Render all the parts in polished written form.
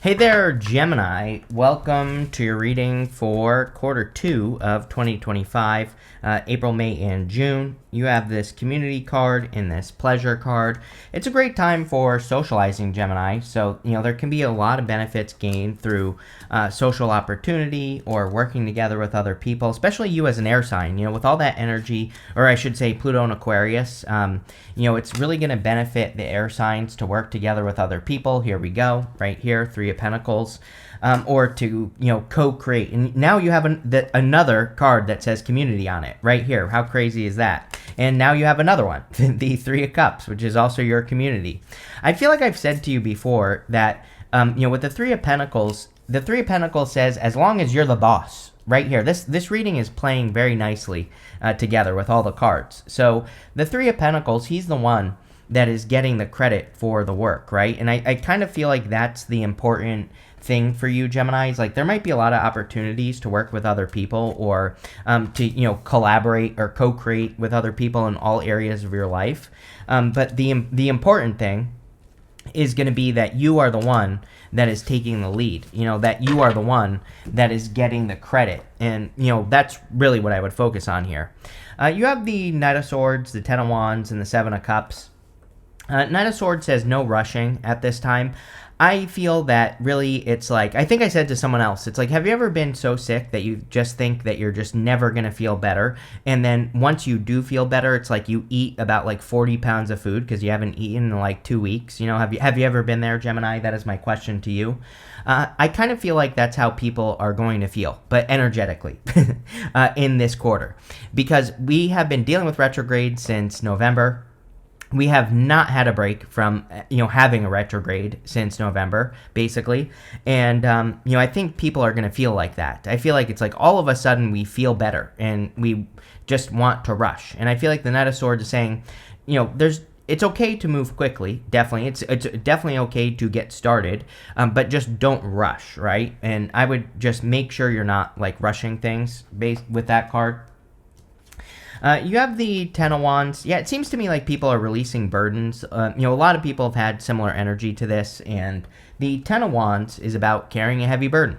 Hey there, Gemini. Welcome to your reading for quarter two of 2025, April, May, and June. You have this community card and this pleasure card. It's a great time for socializing, Gemini. So, there can be a lot of benefits gained through social opportunity or working together with other people, especially you as an air sign. With all that energy, or I should say Pluto and Aquarius, it's really going to benefit the air signs to work together with other people. Here we go, right here, Three of Pentacles. Or to co-create, and now you have another card that says community on it right here. How crazy is that? And now you have another one, the Three of Cups, which is also your community. I feel like I've said to you before that with the Three of Pentacles says as long as you're the boss. Right here, this reading is playing very nicely together with all the cards. So the Three of Pentacles, he's the one that is getting the credit for the work, right? And I kind of feel like that's the important thing for you, Geminis. Like, there might be a lot of opportunities to work with other people or to collaborate or co-create with other people in all areas of your life. But the important thing is going to be that you are the one that is taking the lead, that you are the one that is getting the credit. And, that's really what I would focus on here. You have the Knight of Swords, the Ten of Wands, and the Seven of Cups. Knight of Swords says no rushing at this time. I feel that really it's like, I think I said to someone else, it's like, have you ever been so sick that you just think that you're just never going to feel better? And then once you do feel better, it's like you eat about like 40 pounds of food because you haven't eaten in like 2 weeks. Have you ever been there, Gemini? That is my question to you. I kind of feel like that's how people are going to feel, but energetically in this quarter, because we have been dealing with retrograde since November. We have not had a break from, having a retrograde since November, basically. And, I think people are going to feel like that. I feel like it's like all of a sudden we feel better and we just want to rush. And I feel like the Knight of Swords is saying, it's okay to move quickly. Definitely. It's definitely okay to get started, but just don't rush, right? And I would just make sure you're not like rushing things based with that card. You have the Ten of Wands. Yeah, it seems to me like people are releasing burdens. A lot of people have had similar energy to this, and the Ten of Wands is about carrying a heavy burden.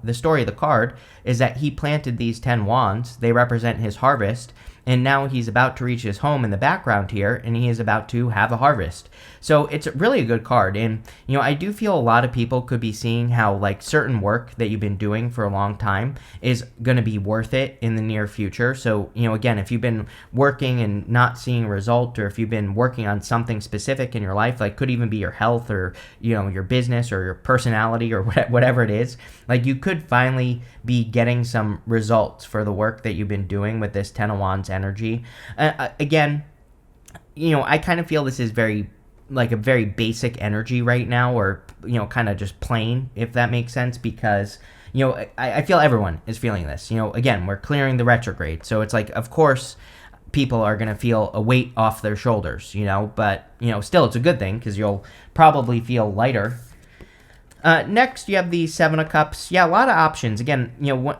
The story of the card is that he planted these 10 wands. They represent his harvest, and now he's about to reach his home in the background here, and he is about to have a harvest. So it's really a good card, and I do feel a lot of people could be seeing how like certain work that you've been doing for a long time is going to be worth it in the near future. So again, if you've been working and not seeing a result, or if you've been working on something specific in your life, like could even be your health or your business or your personality or whatever it is, like you could finally be getting some results for the work that you've been doing with this Ten of Wands energy. Again, I kind of feel this is very basic energy right now, or kind of just plain, if that makes sense, because I feel everyone is feeling this. Again, we're clearing the retrograde, so it's like, of course people are going to feel a weight off their shoulders, but still it's a good thing because you'll probably feel lighter. Next, you have the Seven of Cups. Yeah, a lot of options. Again,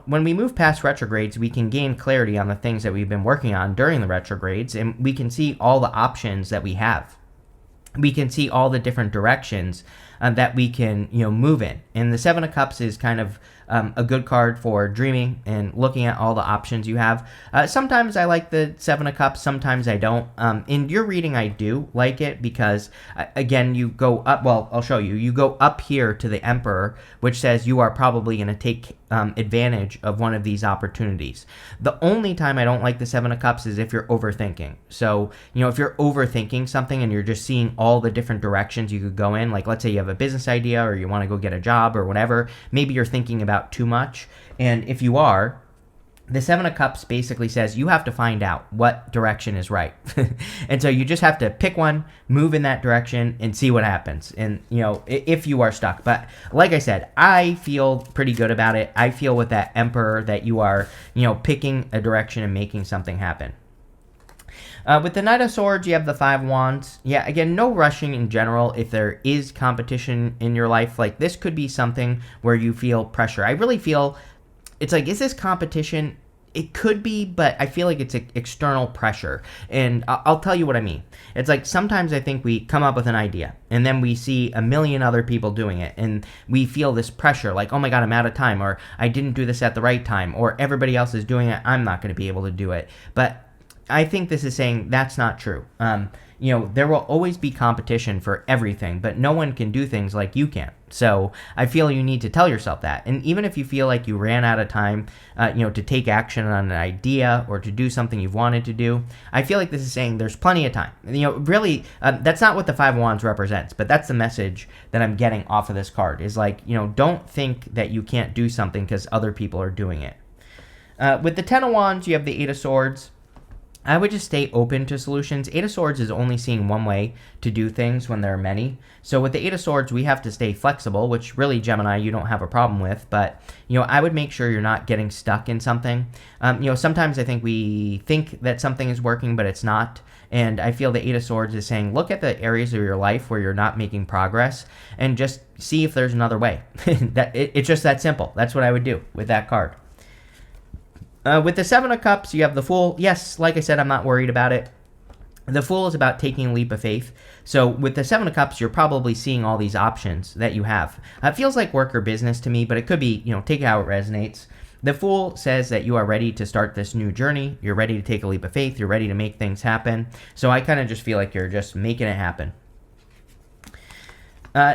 when we move past retrogrades, we can gain clarity on the things that we've been working on during the retrogrades, and we can see all the options that we have. We can see all the different directions that we can, move in. And the Seven of Cups is kind of a good card for dreaming and looking at all the options you have. Sometimes I like the Seven of Cups, sometimes I don't. In your reading, I do like it because, again, you go up, well, I'll show you. You go up here to the Emperor, which says you are probably going to take advantage of one of these opportunities. The only time I don't like the Seven of Cups is if you're overthinking. So, if you're overthinking something and you're just seeing all the different directions you could go in, like let's say you have a business idea or you want to go get a job or whatever, maybe you're thinking about too much. And if you are, the Seven of Cups basically says you have to find out what direction is right. And so you just have to pick one, move in that direction, and see what happens. And, if you are stuck. But like I said, I feel pretty good about it. I feel with that Emperor that you are, picking a direction and making something happen. With the Knight of Swords, you have the Five of Wands. Yeah, again, no rushing in general. If there is competition in your life, like this could be something where you feel pressure. I really feel it's like, is this competition It could be, but I feel like it's external pressure. And I'll tell you what I mean. It's like sometimes I think we come up with an idea and then we see a million other people doing it and we feel this pressure like, oh my God, I'm out of time, or I didn't do this at the right time, or everybody else is doing it, I'm not going to be able to do it. But I think this is saying that's not true. There will always be competition for everything, but no one can do things like you can. So I feel you need to tell yourself that. And even if you feel like you ran out of time, to take action on an idea or to do something you've wanted to do, I feel like this is saying there's plenty of time. Really, that's not what the Five of Wands represents, but that's the message that I'm getting off of this card is like, don't think that you can't do something because other people are doing it. With the Ten of Wands, you have the Eight of Swords. I would just stay open to solutions. Eight of Swords is only seeing one way to do things when there are many. So with the Eight of Swords, we have to stay flexible, which really, Gemini, you don't have a problem with. But, I would make sure you're not getting stuck in something. Sometimes I think we think that something is working, but it's not. And I feel the Eight of Swords is saying, look at the areas of your life where you're not making progress and just see if there's another way. It's just that simple. That's what I would do with that card. With the Seven of Cups, you have the Fool. Yes, like I said, I'm not worried about it. The Fool is about taking a leap of faith. So with the Seven of Cups, you're probably seeing all these options that you have. It feels like work or business to me, but it could be, take it how it resonates. The Fool says that you are ready to start this new journey. You're ready to take a leap of faith. You're ready to make things happen. So I kind of just feel like you're just making it happen.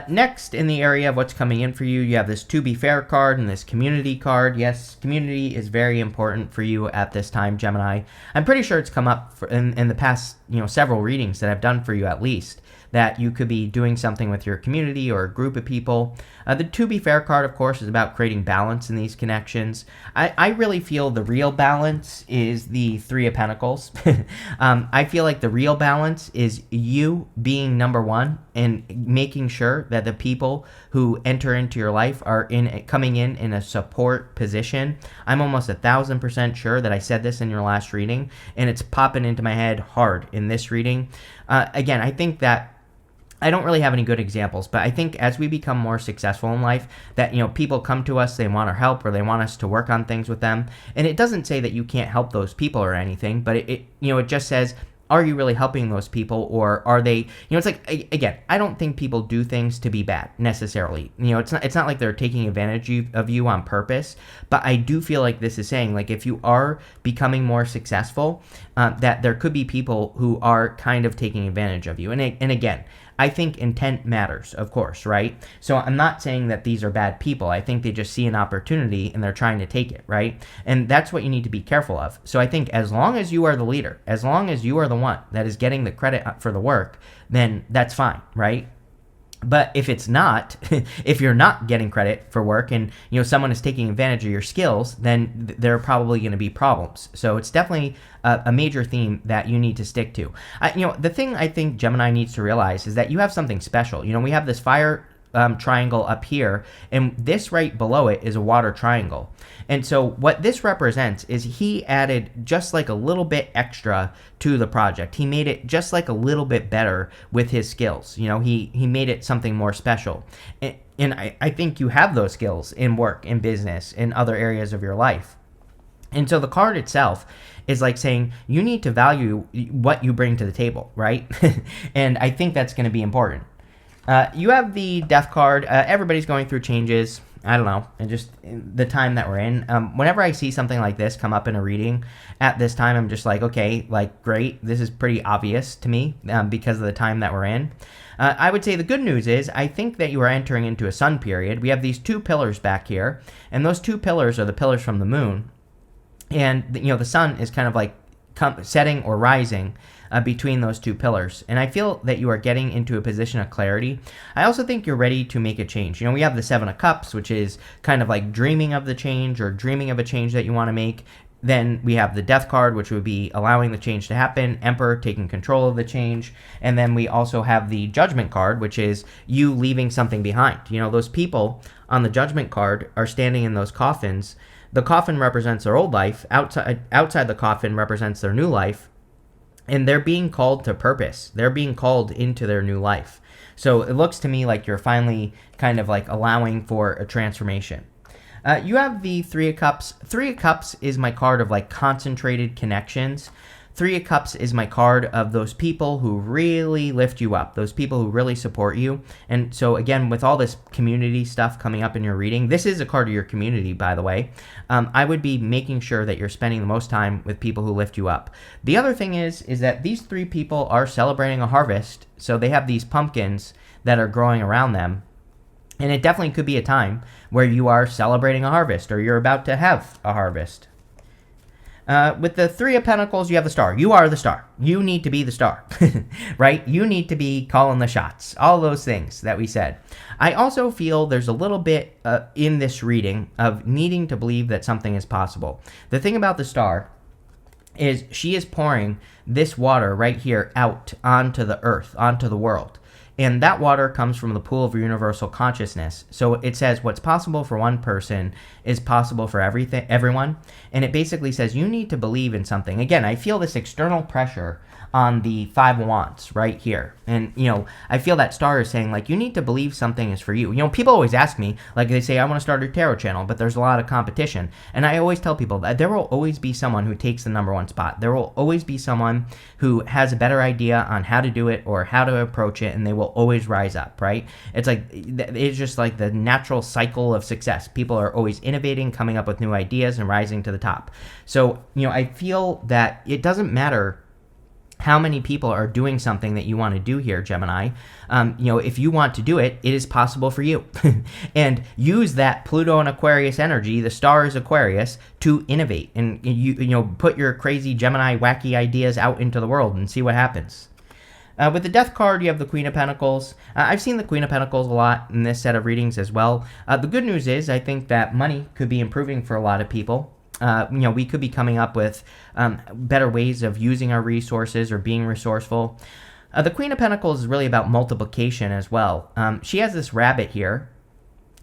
Next, in the area of what's coming in for you, you have this To Be Fair card and this Community card. Yes, community is very important for you at this time, Gemini. I'm pretty sure it's come up in the past, several readings that I've done for you at least, that you could be doing something with your community or a group of people. The To Be Fair card, of course, is about creating balance in these connections. I really feel the real balance is the Three of Pentacles. I feel like the real balance is you being number one and making sure that the people who enter into your life are coming in a support position. I'm almost 1,000% sure that I said this in your last reading, and it's popping into my head hard in this reading. Again, I think that I don't really have any good examples, but I think as we become more successful in life, that, people come to us, they want our help, or they want us to work on things with them. And it doesn't say that you can't help those people or anything, but it just says, are you really helping those people, or are they, it's like, again, I don't think people do things to be bad necessarily. It's not like they're taking advantage of you on purpose, but I do feel like this is saying, like, if you are becoming more successful, that there could be people who are kind of taking advantage of you. And again, I think intent matters, of course, right? So I'm not saying that these are bad people. I think they just see an opportunity and they're trying to take it, right? And that's what you need to be careful of. So I think as long as you are the leader, as long as you are the one that is getting the credit for the work, then that's fine, right? But if it's not, if you're not getting credit for work and, someone is taking advantage of your skills, then there are probably going to be problems. So it's definitely a major theme that you need to stick to. The thing I think Gemini needs to realize is that you have something special. We have this fire triangle up here, and this right below it is a water triangle. And so what this represents is he added just like a little bit extra to the project. He made it just like a little bit better with his skills. He made it something more special. And I think you have those skills in work, in business, in other areas of your life. And so the card itself is like saying you need to value what you bring to the table, right? And I think that's going to be important. You have the Death card. Everybody's going through changes. I don't know, and just the time that we're in. Whenever I see something like this come up in a reading at this time, I'm just like, okay, like, great. This is pretty obvious to me because of the time that we're in. I would say the good news is I think that you are entering into a sun period. We have these two pillars back here, and those two pillars are the pillars from the moon. And, the sun is kind of like setting or rising between those two pillars. And I feel that you are getting into a position of clarity. I also think you're ready to make a change. We have the Seven of Cups, which is kind of like dreaming of the change or dreaming of a change that you want to make. Then we have the Death card, which would be allowing the change to happen, Emperor taking control of the change. And then we also have the Judgment card, which is you leaving something behind. Those people on the Judgment card are standing in those coffins. The coffin represents their old life. Outside the coffin represents their new life. And they're being called to purpose. They're being called into their new life. So it looks to me like you're finally kind of like allowing for a transformation. You have the Three of Cups. Three of Cups is my card of like concentrated connections. Three of Cups is my card of those people who really lift you up, those people who really support you. And so again, with all this community stuff coming up in your reading, this is a card of your community, by the way. I would be making sure that you're spending the most time with people who lift you up. The other thing is that these three people are celebrating a harvest. So they have these pumpkins that are growing around them. And it definitely could be a time where you are celebrating a harvest or you're about to have a harvest. With the Three of Pentacles, you have the Star. You are the star. You need to be the star, right? You need to be calling the shots. All those things that we said. I also feel there's a little bit in this reading of needing to believe that something is possible. The thing about the Star is she is pouring this water right here out onto the earth, onto the world. And that water comes from the pool of universal consciousness. So it says what's possible for one person is possible for everyone. And it basically says you need to believe in something. Again, I feel this external pressure on the Five of Wands right here. And, I feel that Star is saying, like, you need to believe something is for you. People always ask me, like, they say, I want to start a tarot channel, but there's a lot of competition. And I always tell people that there will always be someone who takes the #1 spot. There will always be someone who has a better idea on how to do it or how to approach it, and they will always rise up, right? It's just like the natural cycle of success. People are always innovating, coming up with new ideas, and rising to the top. So, I feel that it doesn't matter how many people are doing something that you want to do here, Gemini. If you want to do it, it is possible for you. And use that Pluto and Aquarius energy, the Star is Aquarius, to innovate. And put your crazy Gemini wacky ideas out into the world and see what happens. With the Death card, you have the Queen of Pentacles. I've seen the Queen of Pentacles a lot in this set of readings as well. The good news is I think that money could be improving for a lot of people. We could be coming up with better ways of using our resources or being resourceful. The Queen of Pentacles is really about multiplication as well. She has this rabbit here.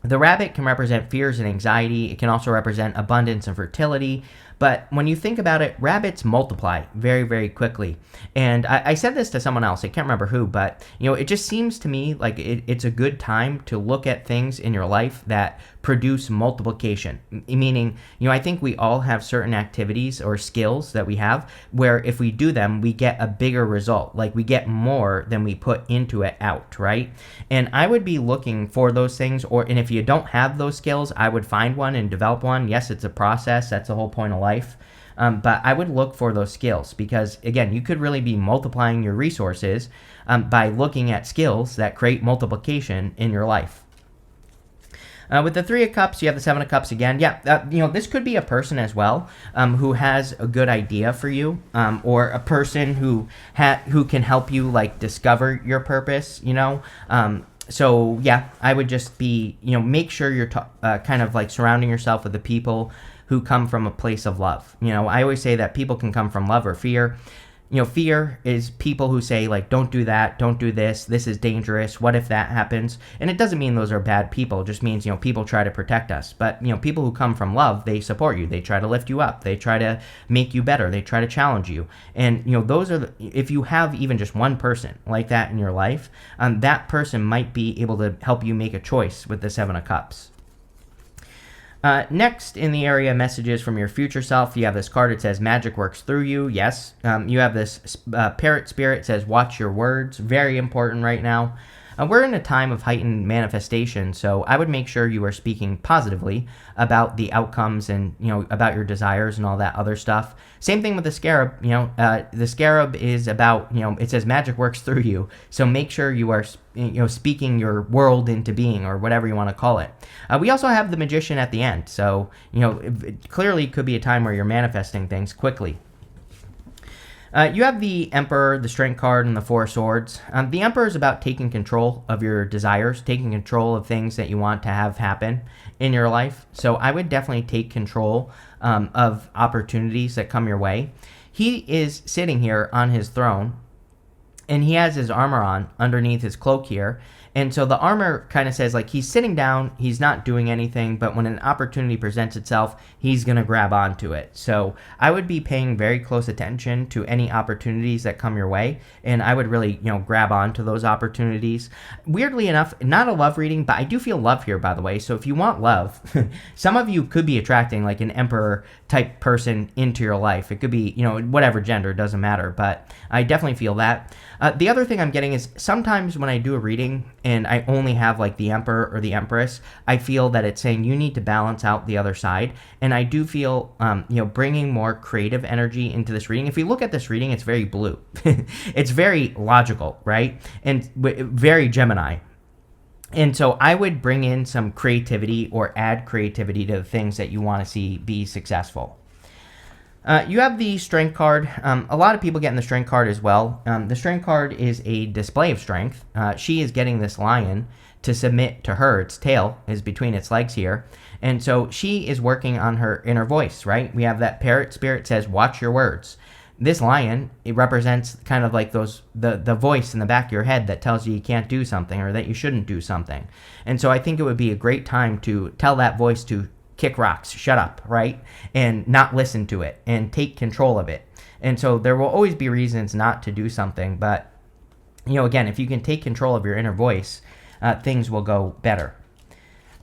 The rabbit can represent fears and anxiety. It can also represent abundance and fertility. But when you think about it, rabbits multiply very, very quickly. And I said this to someone else. I can't remember who, but it just seems to me like it's a good time to look at things in your life that produce multiplication. Meaning, I think we all have certain activities or skills that we have where if we do them, we get a bigger result. Like we get more than we put into it out, right? And I would be looking for those things, and if you don't have those skills, I would find one and develop one. Yes, it's a process. That's the whole point of life. But I would look for those skills because, again, you could really be multiplying your resources by looking at skills that create multiplication in your life. With the Three of Cups, you have the Seven of Cups again. Yeah, this could be a person as well who has a good idea for you, or a person who can help you like discover your purpose. So yeah, I would just be make sure you're kind of like surrounding yourself with the people who come from a place of love. I always say that people can come from love or fear. Fear is people who say, like, don't do that, don't do this is dangerous, what if that happens? And it doesn't mean those are bad people. It just means, people try to protect us. But, people who come from love, they support you. They try to lift you up. They try to make you better. They try to challenge you. And, those are, if you have even just one person like that in your life, that person might be able to help you make a choice with the Seven of Cups. Next, in the area messages from your future self, you have this card. It says magic works through you. Yes. You have this parrot spirit. It says watch your words. Very important right now. We're in a time of heightened manifestation, so I would make sure you are speaking positively about the outcomes and, about your desires and all that other stuff. Same thing with the scarab. The scarab is about, it says magic works through you, so make sure you are, speaking your world into being or whatever you want to call it. We also have the magician at the end, so, it clearly could be a time where you're manifesting things quickly. You have the Emperor, the Strength card, and the Four of Swords. The Emperor is about taking control of your desires, taking control of things that you want to have happen in your life. So I would definitely take control of opportunities that come your way. He is sitting here on his throne, and he has his armor on underneath his cloak here. And so the armor kind of says like he's sitting down, he's not doing anything, but when an opportunity presents itself, he's going to grab onto it. So I would be paying very close attention to any opportunities that come your way, and I would really, grab onto those opportunities. Weirdly enough, not a love reading, but I do feel love here, by the way. So if you want love, some of you could be attracting like an emperor type person into your life. It could be, whatever gender, doesn't matter, but I definitely feel that. The other thing I'm getting is sometimes when I do a reading and I only have like the Emperor or the Empress, I feel that it's saying you need to balance out the other side. And I do feel, bringing more creative energy into this reading. If you look at this reading, it's very blue. It's very logical, right? And very Gemini. And so I would bring in some creativity or add creativity to the things that you want to see be successful. You have the Strength card. A lot of people getting the Strength card as well. The Strength card is a display of strength. She is getting this lion to submit to her. Its tail is between its legs here. And so she is working on her inner voice, right? We have that parrot spirit says, watch your words. This lion, it represents kind of like the voice in the back of your head that tells you can't do something or that you shouldn't do something. And so I think it would be a great time to tell that voice to kick rocks, shut up, right? And not listen to it and take control of it. And so there will always be reasons not to do something. But, again, if you can take control of your inner voice, things will go better.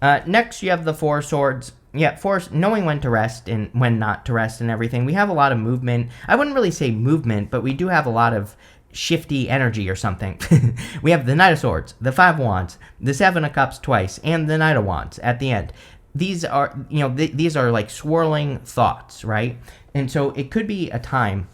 Next, you have the Four Swords. Yeah, knowing when to rest and when not to rest and everything. We have a lot of movement. I wouldn't really say movement, but we do have a lot of shifty energy or something. We have the Knight of Swords, the Five of Wands, the Seven of Cups twice, and the Knight of Wands at the end. These are, these are like swirling thoughts, right? And so it could be a time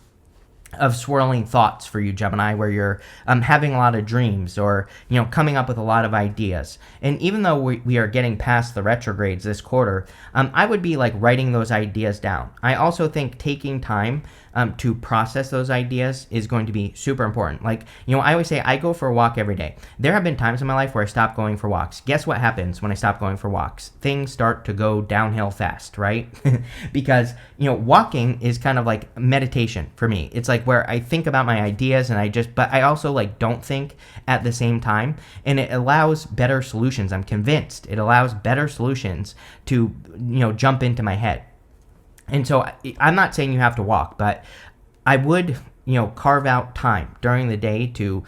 of swirling thoughts for you, Gemini, where you're having a lot of dreams or, coming up with a lot of ideas. And even though we are getting past the retrogrades this quarter, I would be like writing those ideas down. I also think taking time to process those ideas is going to be super important. Like, I always say I go for a walk every day. There have been times in my life where I stopped going for walks. Guess what happens when I stop going for walks? Things start to go downhill fast, right? Because, walking is kind of like meditation for me. It's like where I think about my ideas and but I also like don't think at the same time. And it allows better solutions. I'm convinced it allows better solutions to, jump into my head. And so I'm not saying you have to walk, but I would, carve out time during the day to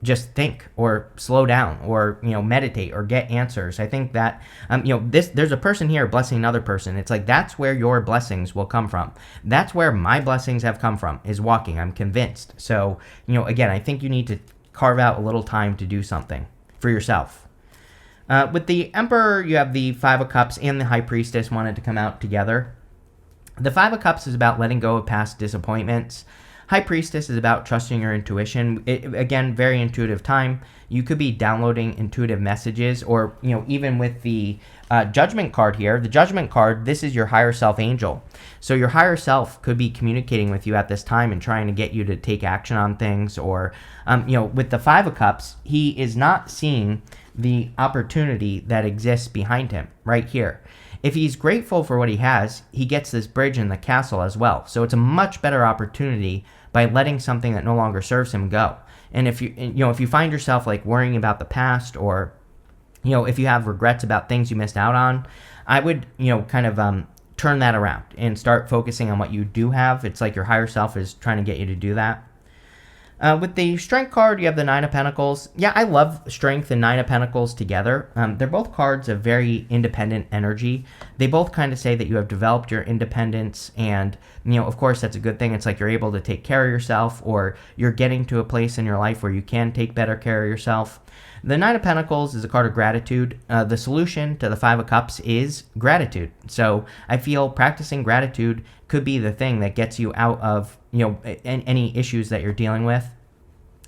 just think or slow down or, meditate or get answers. I think that, there's a person here blessing another person. It's like, that's where your blessings will come from. That's where my blessings have come from, is walking. I'm convinced. So, again, I think you need to carve out a little time to do something for yourself. With the Emperor, you have the Five of Cups and the High Priestess wanted to come out together. The Five of Cups is about letting go of past disappointments. High Priestess is about trusting your intuition. Again, very intuitive time. You could be downloading intuitive messages or, even with the Judgment card here. The Judgment card, this is your higher self angel. So your higher self could be communicating with you at this time and trying to get you to take action on things. Or, with the Five of Cups, he is not seeing the opportunity that exists behind him right here. If he's grateful for what he has, he gets this bridge in the castle as well. So it's a much better opportunity by letting something that no longer serves him go. And if you find yourself like worrying about the past or, if you have regrets about things you missed out on, I would, kind of turn that around and start focusing on what you do have. It's like your higher self is trying to get you to do that. With the Strength card, you have the Nine of Pentacles. Yeah, I love Strength and Nine of Pentacles together. They're both cards of very independent energy. They both kind of say that you have developed your independence and, of course, that's a good thing. It's like you're able to take care of yourself or you're getting to a place in your life where you can take better care of yourself. The Nine of Pentacles is a card of gratitude. The solution to the Five of Cups is gratitude. So I feel practicing gratitude could be the thing that gets you out of, any issues that you're dealing with.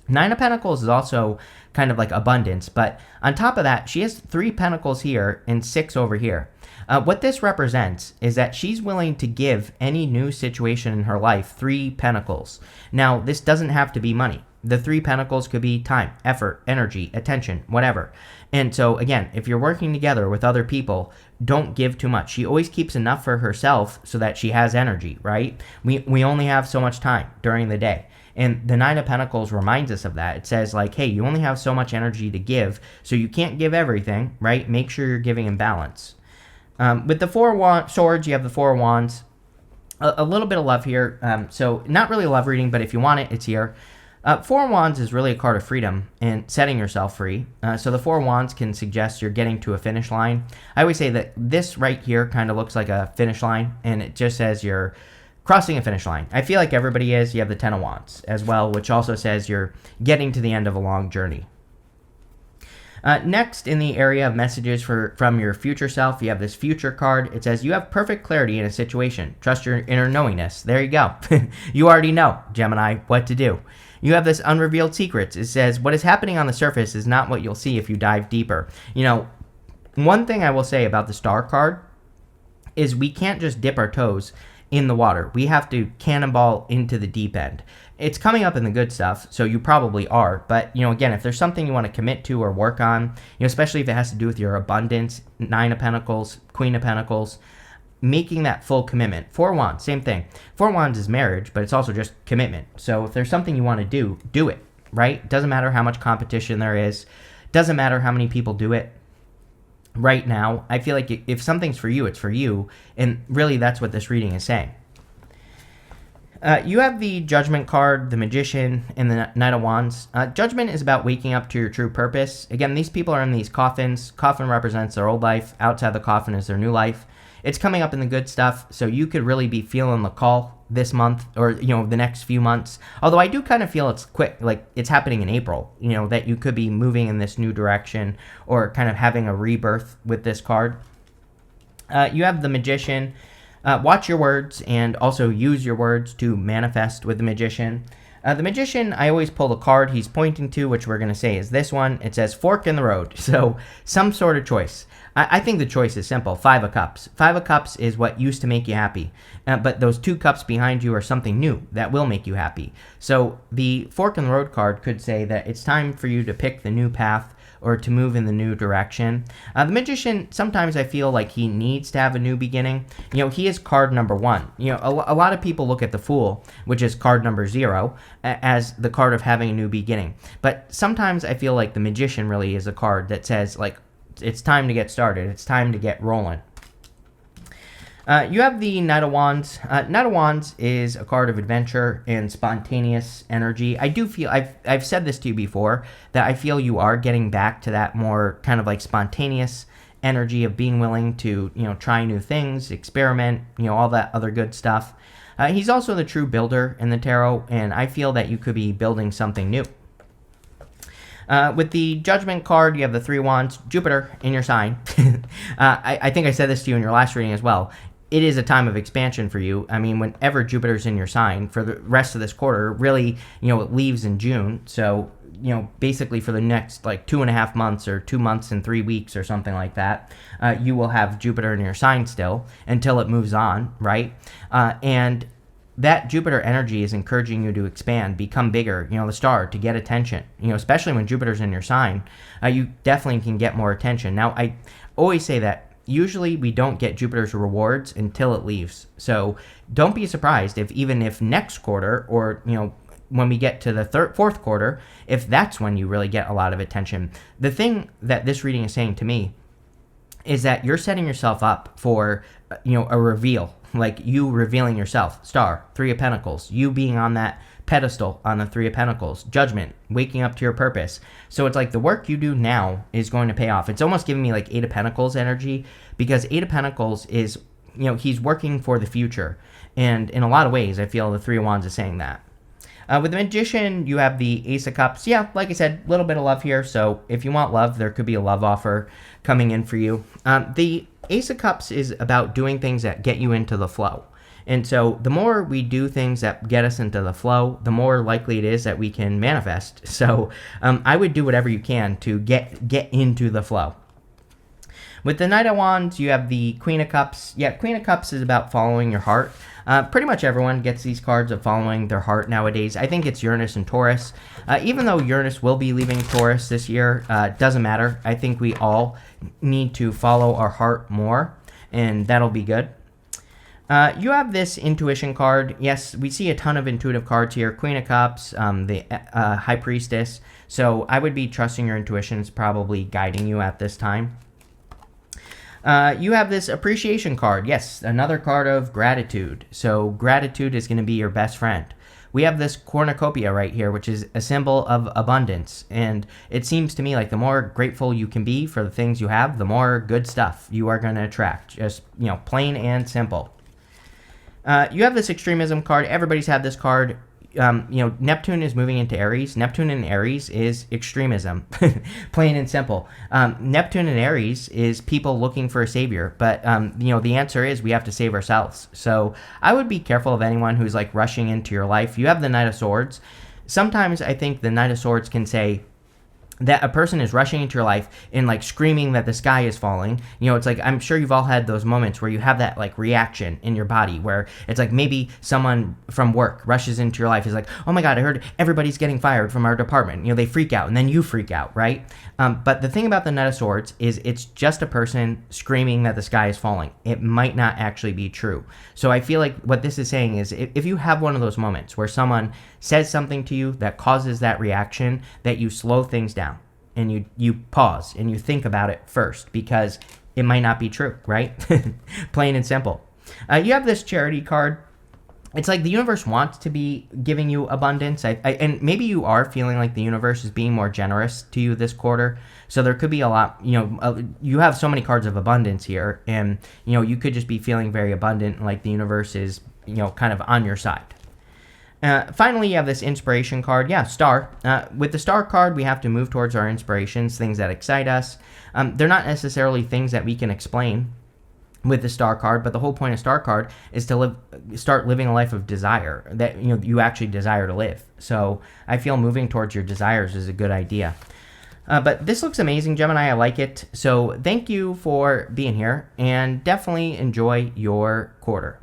Nine of Pentacles is also kind of like abundance, but on top of that, she has 3 pentacles here and 6 over here. What this represents is that she's willing to give any new situation in her life 3 pentacles. Now, this doesn't have to be money. The 3 pentacles could be time, effort, energy, attention, whatever. And so, again, if you're working together with other people, don't give too much. She always keeps enough for herself so that she has energy, right? We only have so much time during the day. And the Nine of Pentacles reminds us of that. It says, like, hey, you only have so much energy to give, so you can't give everything, right? Make sure you're giving in balance. With the Swords, you have the Four of Wands. A little bit of love here. So not really a love reading, but if you want it, it's here. Four of Wands is really a card of freedom and setting yourself free. So the Four of Wands can suggest you're getting to a finish line. I always say that this right here kind of looks like a finish line, and it just says you're crossing a finish line. I feel like everybody is. You have the Ten of Wands as well, which also says you're getting to the end of a long journey. Next, in the area of messages from your future self, you have this future card. It says, you have perfect clarity in a situation. Trust your inner knowingness. There you go. You already know, Gemini, what to do. You have this unrevealed secrets. It says, what is happening on the surface is not what you'll see if you dive deeper. You know, one thing I will say about the Star card is we can't just dip our toes in the water. We have to cannonball into the deep end. It's coming up in the good stuff, so you probably are. But, you know, again, if there's something you want to commit to or work on, you know, especially if it has to do with your abundance, Nine of Pentacles, Queen of Pentacles, making that full commitment. Four of Wands, same thing. Four of Wands is marriage, but it's also just commitment. So if there's something you want to do, do it, right? Doesn't matter how much competition there is. Doesn't matter how many people do it. Right now, I feel like if something's for you, it's for you. And really, that's what this reading is saying. You have the Judgment card, the Magician, and the Knight of Wands. Judgment is about waking up to your true purpose. Again, these people are in these coffins. Coffin represents their old life. Outside the coffin is their new life. It's coming up in the good stuff, so you could really be feeling the call this month or, you know, the next few months. Although I do kind of feel it's quick, like it's happening in April, you know, that you could be moving in this new direction or kind of having a rebirth with this card. You have the Magician. Watch your words and also use your words to manifest with the Magician. The Magician, I always pull the card he's pointing to, which we're going to say is this one. It says fork in the road. So some sort of choice. I think the choice is simple. Five of Cups. Five of Cups is what used to make you happy. But those two cups behind you are something new that will make you happy. So the fork in the road card could say that it's time for you to pick the new path or to move in the new direction. The Magician, sometimes I feel like he needs to have a new beginning. You know, he is card number one. You know, a lot of people look at the Fool, which is card number 0, as the card of having a new beginning. But sometimes I feel like the Magician really is a card that says, like, it's time to get started. It's time to get rolling. You have the Knight of Wands. Knight of Wands is a card of adventure and spontaneous energy. I do feel, I've said this to you before, that I feel you are getting back to that more kind of like spontaneous energy of being willing to, you know, try new things, experiment, you know, all that other good stuff. He's also the true builder in the tarot, and I feel that you could be building something new. With the Judgment card, you have the Three of Wands, Jupiter in your sign. I think I said this to you in your last reading as well. It is a time of expansion for you. I mean, whenever Jupiter's in your sign for the rest of this quarter, really, you know, it leaves in June. So, you know, basically for the next like 2.5 months or 2 months and 3 weeks or something like that, you will have Jupiter in your sign still until it moves on, right? And that Jupiter energy is encouraging you to expand, become bigger, you know, the star, to get attention, you know, especially when Jupiter's in your sign, you definitely can get more attention. Now, I always say that usually we don't get Jupiter's rewards until it leaves. So don't be surprised if next quarter or, you know, when we get to the fourth quarter, if that's when you really get a lot of attention. The thing that this reading is saying to me is that you're setting yourself up for, you know, a reveal, like you revealing yourself. Star, Three of Pentacles, you being on that pedestal on the Three of Pentacles. Judgment, waking up to your purpose. So it's like the work you do now is going to pay off. It's almost giving me like Eight of Pentacles energy, because Eight of Pentacles is, you know, he's working for the future. And in a lot of ways, I feel the Three of Wands is saying that. With the Magician, you have the Ace of Cups. Yeah, like I said, a little bit of love here. So if you want love, there could be a love offer coming in for you. The Ace of Cups is about doing things that get you into the flow. And so the more we do things that get us into the flow, the more likely it is that we can manifest. So I would do whatever you can to get into the flow. With the Knight of Wands, you have the Queen of Cups. Yeah, Queen of Cups is about following your heart. Pretty much everyone gets these cards of following their heart nowadays. I think it's Uranus and Taurus. Even though Uranus will be leaving Taurus this year, doesn't matter. I think we all need to follow our heart more, and that'll be good. You have this intuition card. Yes, we see a ton of intuitive cards here. Queen of Cups, the High Priestess. So I would be trusting your intuition is probably guiding you at this time. You have this appreciation card. Yes, another card of gratitude. So gratitude is going to be your best friend. We have this cornucopia right here, which is a symbol of abundance. And it seems to me like the more grateful you can be for the things you have, the more good stuff you are going to attract. Just, plain and simple. You have this extremism card. Everybody's had this card. Neptune is moving into Aries. Neptune in Aries is extremism, plain and simple. Neptune in Aries is people looking for a savior, but the answer is we have to save ourselves. So I would be careful of anyone who's like rushing into your life. You have the Knight of Swords. Sometimes I think the Knight of Swords can say that a person is rushing into your life and like screaming that the sky is falling. It's like, I'm sure you've all had those moments where you have that like reaction in your body where it's like maybe someone from work rushes into your life, is like, oh my God, I heard everybody's getting fired from our department. They freak out and then you freak out, right? But the thing about the Knight of Swords is it's just a person screaming that the sky is falling. It might not actually be true. So I feel like what this is saying is if you have one of those moments where someone says something to you that causes that reaction, that you slow things down and you pause and you think about it first, because it might not be true, right? Plain and simple. You have this charity card. It's like the universe wants to be giving you abundance. And maybe you are feeling like the universe is being more generous to you this quarter. So there could be a lot, you have so many cards of abundance here. And, you could just be feeling very abundant, like the universe is, kind of on your side. Finally, you have this inspiration card. Yeah, star. With the star card, we have to move towards our inspirations, things that excite us. They're not necessarily things that we can explain with the star card, but the whole point of star card is to start living a life of desire that you actually desire to live. So I feel moving towards your desires is a good idea. But this looks amazing, Gemini. I like it. So thank you for being here, and definitely enjoy your quarter.